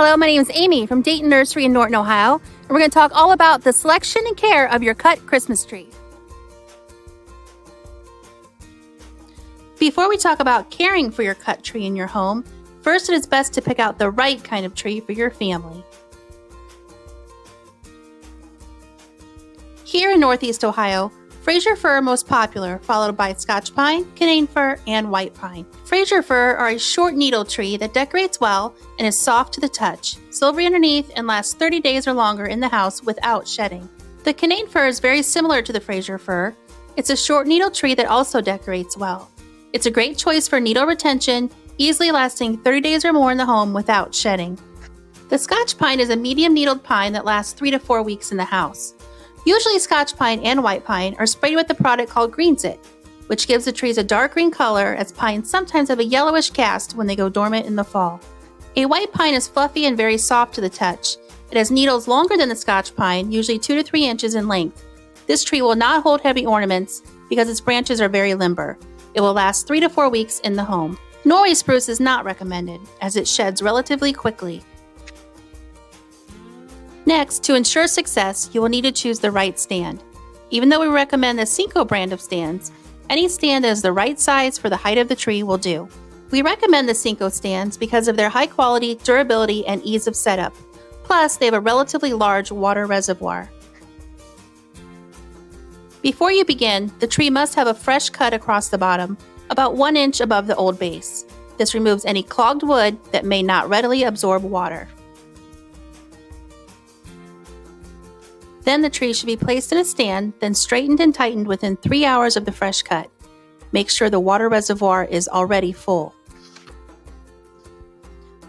Hello, my name is Amy from Dayton Nursery in Norton, Ohio, and we're going to talk all about the selection and care of your cut Christmas tree. Before we talk about caring for your cut tree in your home, first it is best to pick out the right kind of tree for your family. Here in Northeast Ohio, Frasier Fir are most popular, followed by Scotch Pine, Canadian Fir, and White Pine. Frasier Fir are a short needle tree that decorates well and is soft to the touch, silvery underneath, and lasts 30 days or longer in the house without shedding. The Canadian Fir is very similar to the Frasier Fir. It's a short needle tree that also decorates well. It's a great choice for needle retention, easily lasting 30 days or more in the home without shedding. The Scotch Pine is a medium needled pine that lasts 3 to 4 weeks in the house. Usually Scotch Pine and White Pine are sprayed with a product called Greens It, which gives the trees a dark green color, as pines sometimes have a yellowish cast when they go dormant in the fall. A White Pine is fluffy and very soft to the touch. It has needles longer than the Scotch Pine, usually 2 to 3 inches in length. This tree will not hold heavy ornaments because its branches are very limber. It will last 3 to 4 weeks in the home. Norway spruce is not recommended, as it sheds relatively quickly. Next, to ensure success, you will need to choose the right stand. Even though we recommend the Cinco brand of stands, any stand that is the right size for the height of the tree will do. We recommend the Cinco stands because of their high quality, durability, and ease of setup. Plus, they have a relatively large water reservoir. Before you begin, the tree must have a fresh cut across the bottom, about 1 inch above the old base. This removes any clogged wood that may not readily absorb water. Then the tree should be placed in a stand, then straightened and tightened within 3 hours of the fresh cut. Make sure the water reservoir is already full.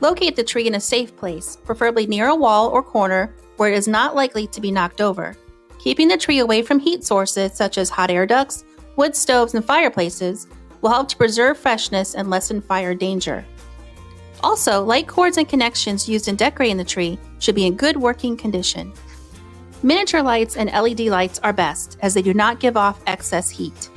Locate the tree in a safe place, preferably near a wall or corner where it is not likely to be knocked over. Keeping the tree away from heat sources such as hot air ducts, wood stoves, and fireplaces will help to preserve freshness and lessen fire danger. Also, light cords and connections used in decorating the tree should be in good working condition. Miniature lights and LED lights are best, as they do not give off excess heat.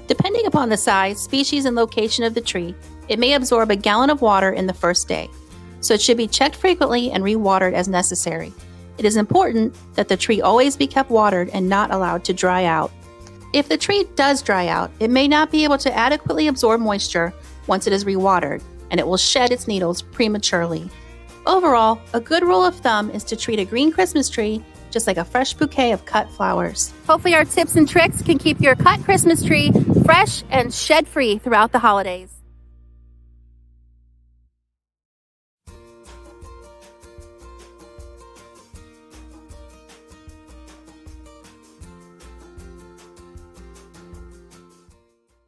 Depending upon the size, species, and location of the tree, it may absorb a gallon of water in the first day, so it should be checked frequently and re-watered as necessary. It is important that the tree always be kept watered and not allowed to dry out. If the tree does dry out, it may not be able to adequately absorb moisture once it is re-watered, and it will shed its needles prematurely. Overall, a good rule of thumb is to treat a green Christmas tree just like a fresh bouquet of cut flowers. Hopefully our tips and tricks can keep your cut Christmas tree fresh and shed-free throughout the holidays.